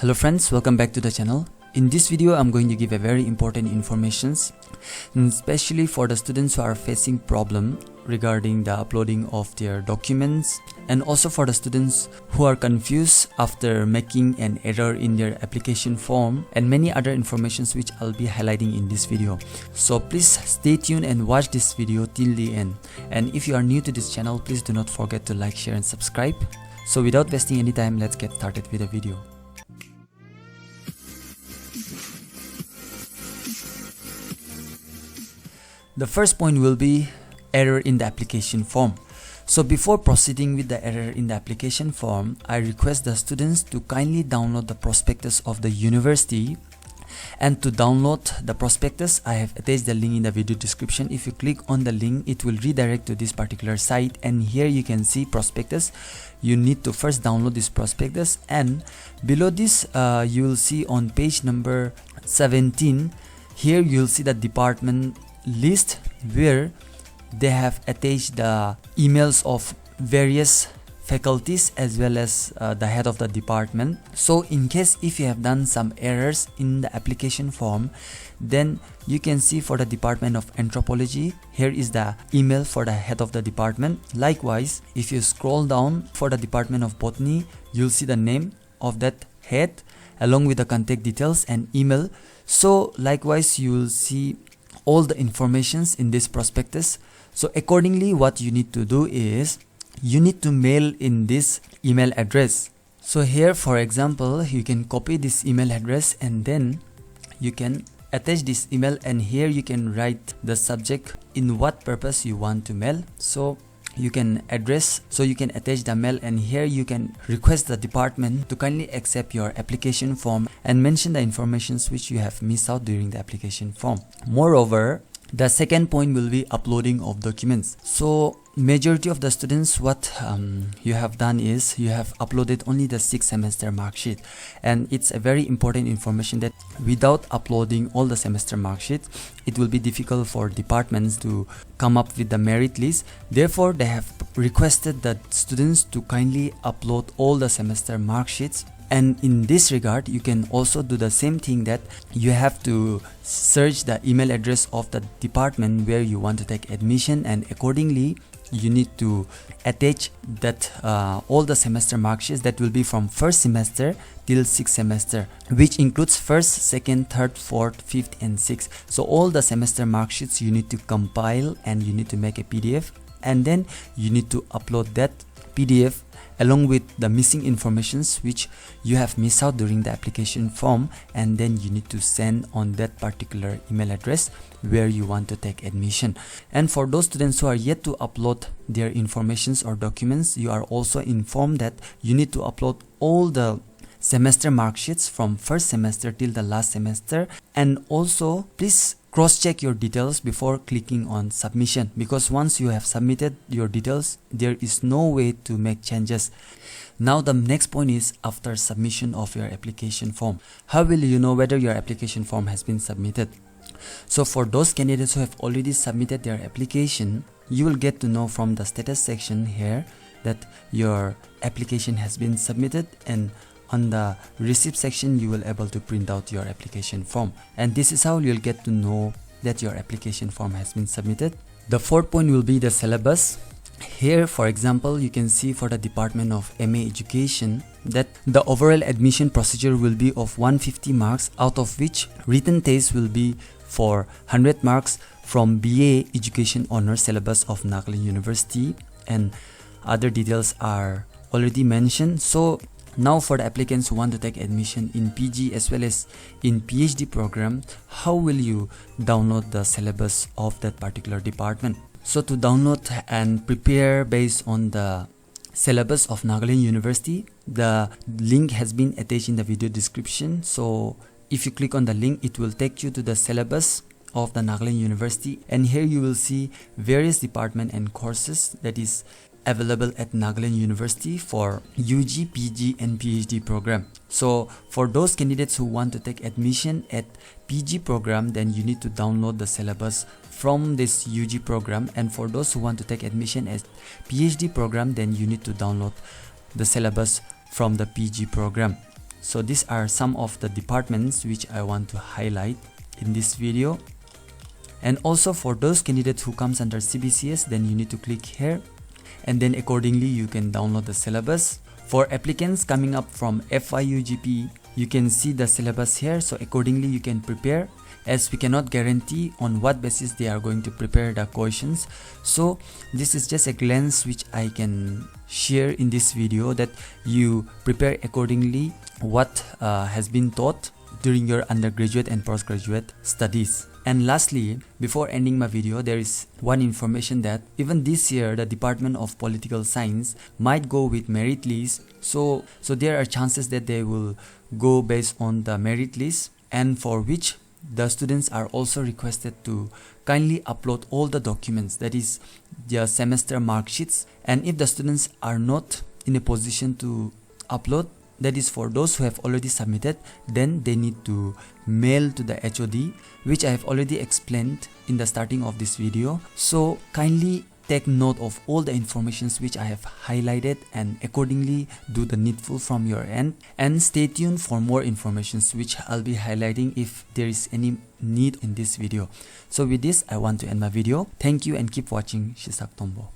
Hello friends, welcome back to the channel. In this video, I'm going to give a very important informations, especially for the students who are facing problem regarding the uploading of their documents, and also for the students who are confused after making an error in their application form, and many other informations which I'll be highlighting in this video. So please stay tuned and watch this video till the end. And if you are new to this channel, please do not forget to like, share and subscribe. So without wasting any time, let's get started with the video. The first point will be error in the application form. So before proceeding with the error in the application form, I request the students to kindly download the prospectus of the university. And to download the prospectus, I have attached the link in the video description. If you click on the link, it will redirect to this particular site, and here you can see prospectus. You need to first download this prospectus, and below this you will see on page number 17, here you'll see the department list where they have attached the emails of various faculties as well as the head of the department. So in case if you have done some errors in the application form, then you can see for the Department of Anthropology, here is the email for the head of the department. Likewise, if you scroll down for the Department of Botany, you'll see the name of that head along with the contact details and email. So likewise, you will see all the informations in this prospectus. So accordingly, what you need to do is you need to mail in this email address. So here, for example, you can copy this email address and then you can attach this email, and here you can write the subject in what purpose you want to mail. So you can attach the mail, and here you can request the department to kindly accept your application form and mention the informations which you have missed out during the application form. Moreover, the second point will be uploading of documents. So majority of the students, what you have done is you have uploaded only the 6th semester mark sheet, and it's a very important information that without uploading all the semester mark sheet, it will be difficult for departments to come up with the merit list. Therefore, they have requested the students to kindly upload all the semester mark sheets. And in this regard, you can also do the same thing, that you have to search the email address of the department where you want to take admission, and accordingly you need to attach that all the semester mark sheets that will be from 1st semester till 6th semester, which includes 1st, 2nd, 3rd, 4th, 5th and 6th. So all the semester mark sheets you need to compile, and you need to make a PDF, and then you need to upload that PDF along with the missing informations which you have missed out during the application form, and then you need to send on that particular email address where you want to take admission. And for those students who are yet to upload their informations or documents, you are also informed that you need to upload all the semester mark sheets from 1st semester till the last semester, and also please cross-check your details before clicking on submission, because once you have submitted your details, there is no way to make changes. Now the next point is after submission of your application form. How will you know whether your application form has been submitted? So for those candidates who have already submitted their application, you will get to know from the status section here that your application has been submitted, and on the receipt section you will able to print out your application form, and this is how you'll get to know that your application form has been submitted. The fourth point will be the syllabus. Here, for example, you can see for the Department of MA Education that the overall admission procedure will be of 150 marks, out of which written test will be for 100 marks from BA Education Honors syllabus of Nagaland University, and other details are already mentioned. So now for the applicants who want to take admission in PG as well as in PhD program, how will you download the syllabus of that particular department? So to download and prepare based on the syllabus of Nagaland University, the link has been attached in the video description. So if you click on the link, it will take you to the syllabus of the Nagaland University, and here you will see various department and courses that is available at Nagaland University for UG, PG and PhD program. So for those candidates who want to take admission at PG program, then you need to download the syllabus from this UG program, and for those who want to take admission at PhD program, then you need to download the syllabus from the PG program. So these are some of the departments which I want to highlight in this video. And also for those candidates who comes under CBCS, then you need to click here, and then accordingly you can download the syllabus. For applicants coming up from FIUGP, you can see the syllabus here, so accordingly you can prepare, as we cannot guarantee on what basis they are going to prepare the questions. So this is just a glance which I can share in this video, that you prepare accordingly what has been taught during your undergraduate and postgraduate studies. And lastly, before ending my video, there is one information that even this year the Department of Political Science might go with merit list. So there are chances that they will go based on the merit list, and for which the students are also requested to kindly upload all the documents, that is their semester mark sheets. And if the students are not in a position to upload, that is for those who have already submitted, then they need to mail to the HOD, which I have already explained in the starting of this video. So kindly take note of all the informations which I have highlighted, and accordingly do the needful from your end, and stay tuned for more informations which I'll be highlighting if there is any need in this video. So with this, I want to end my video. Thank you and keep watching Shisak Tombo.